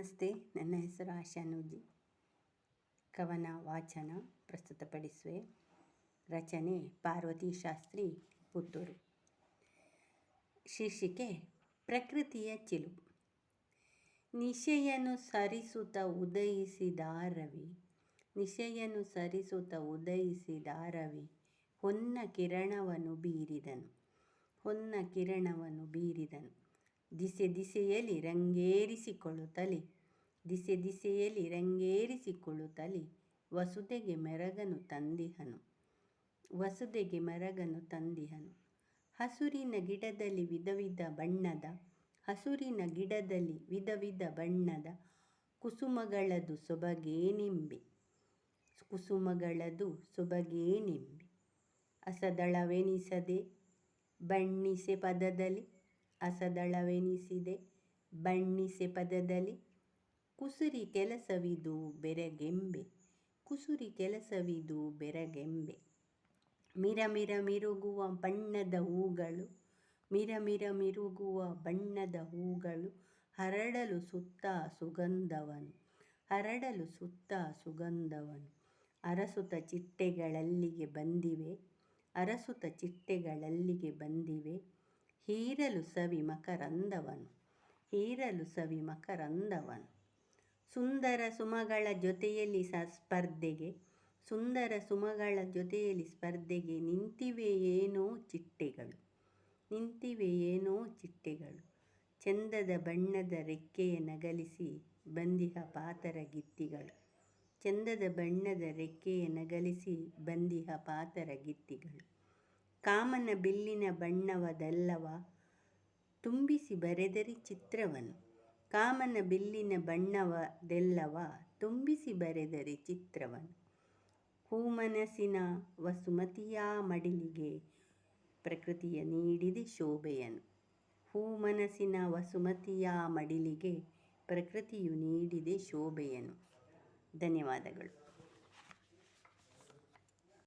ನಮಸ್ತೆ. ನನ್ನ ಹೆಸರು ಆಶಾ ನೂಜಿ. ಕವನ ವಾಚನ ಪ್ರಸ್ತುತಪಡಿಸುವೆ. ರಚನೆ ಪಾರ್ವತಿ ಶಾಸ್ತ್ರಿ, ಪುತ್ತೂರು. ಶೀರ್ಷಿಕೆ ಪ್ರಕೃತಿಯ ಚಿಲುಕು. ನಿಶೆಯನ್ನು ಸರಿಸುತ್ತ ಉದಯಿಸಿದ ರವಿ, ನಿಶೆಯನ್ನು ಸರಿಸುತ್ತ ಉದಯಿಸಿದ ರವಿ ಹೊನ್ನ ಕಿರಣವನ್ನು ಬೀರಿದನು, ಹೊನ್ನ ಕಿರಣವನ್ನು ಬೀರಿದನು. ದಿಸೆ ದಿಸೆಯಲ್ಲಿ ರಂಗೇರಿಸಿಕೊಳ್ಳುತ್ತಲೇ, ದಿಸೆ ದಿಸೆಯಲ್ಲಿ ರಂಗೇರಿಸಿಕೊಳ್ಳುತ್ತಲೇ ವಸುದೆಗೆ ಮೆರಗನು ತಂದಿಹನು, ವಸುದೆಗೆ ಮೆರಗನು ತಂದಿಹನು. ಹಸುರಿನ ಗಿಡದಲ್ಲಿ ವಿಧ ವಿಧ ಬಣ್ಣದ, ಹಸುರಿನ ಗಿಡದಲ್ಲಿ ವಿಧ ವಿಧ ಬಣ್ಣದ ಕುಸುಮಗಳದು ಸೊಬಗೇನೆಂಬೆ, ಕುಸುಮಗಳದು ಸೊಬಗೇನೆಂಬೆ. ಅಸದಳವೆನಿಸದೆ ಬಣ್ಣಿಸೆ ಪದದಲ್ಲಿ, ಅಸದಳವೆನಿಸಿದೆ ಬಣ್ಣಿಸೆ ಪದದಲ್ಲಿ. ಕುಸುರಿ ಕೆಲಸವಿದು ಬೆರಗೆಂಬೆ, ಕುಸುರಿ ಕೆಲಸವಿದು ಬೆರಗೆಂಬೆ. ಮಿರ ಮಿರ ಮಿರುಗುವ ಬಣ್ಣದ ಹೂಗಳು, ಮಿರ ಮಿರ ಮಿರುಗುವ ಬಣ್ಣದ ಹೂಗಳು ಹರಡಲು ಸುತ್ತ ಸುಗಂಧವನು, ಹರಡಲು ಸುತ್ತ ಸುಗಂಧವನು. ಅರಸುತ ಚಿಟ್ಟೆಗಳಲ್ಲಿಗೆ ಬಂದಿವೆ, ಅರಸುತ ಚಿಟ್ಟೆಗಳಲ್ಲಿಗೆ ಬಂದಿವೆ ಹೀರಲು ಸವಿ ಮಕರಂದವನು, ಹೀರಲು ಸವಿ ಮಕರಂದವನು. ಸುಂದರ ಸುಮಗಳ ಜೊತೆಯಲ್ಲಿ ಸ್ಪರ್ಧೆಗೆ, ಸುಂದರ ಸುಮಗಳ ಜೊತೆಯಲ್ಲಿ ಸ್ಪರ್ಧೆಗೆ ನಿಂತಿವೆ ಏನೋ ಚಿಟ್ಟೆಗಳು, ನಿಂತಿವೆ ಏನೋ ಚಿಟ್ಟೆಗಳು. ಚಂದದ ಬಣ್ಣದ ರೆಕ್ಕೆಯ ನಗಲಿಸಿ ಬಂದಿಹ ಪಾತರ ಗಿತ್ತಿಗಳು, ಚಂದದ ಬಣ್ಣದ ರೆಕ್ಕೆಯ ನಗಲಿಸಿ ಬಂದಿಹ ಪಾತರ ಗಿತ್ತಿಗಳು. ಕಾಮನ ಬಿಲ್ಲಿನ ಬಣ್ಣವದೆಲ್ಲವ ತುಂಬಿಸಿ ಬರೆದರಿ ಚಿತ್ರವನ್ನು, ಕಾಮನ ಬಿಲ್ಲಿನ ಬಣ್ಣವದೆಲ್ಲವ ತುಂಬಿಸಿ ಬರೆದರಿ ಚಿತ್ರವನ್ನು. ಹೂಮನಸಿನ ವಸುಮತಿಯ ಮಡಿಲಿಗೆ ಪ್ರಕೃತಿಯ ನೀಡಿದೆ ಶೋಭೆಯನ್ನು, ಹೂಮನಸಿನ ವಸುಮತಿಯ ಮಡಿಲಿಗೆ ಪ್ರಕೃತಿಯು ನೀಡಿದೆ ಶೋಭೆಯನ್ನು. ಧನ್ಯವಾದಗಳು.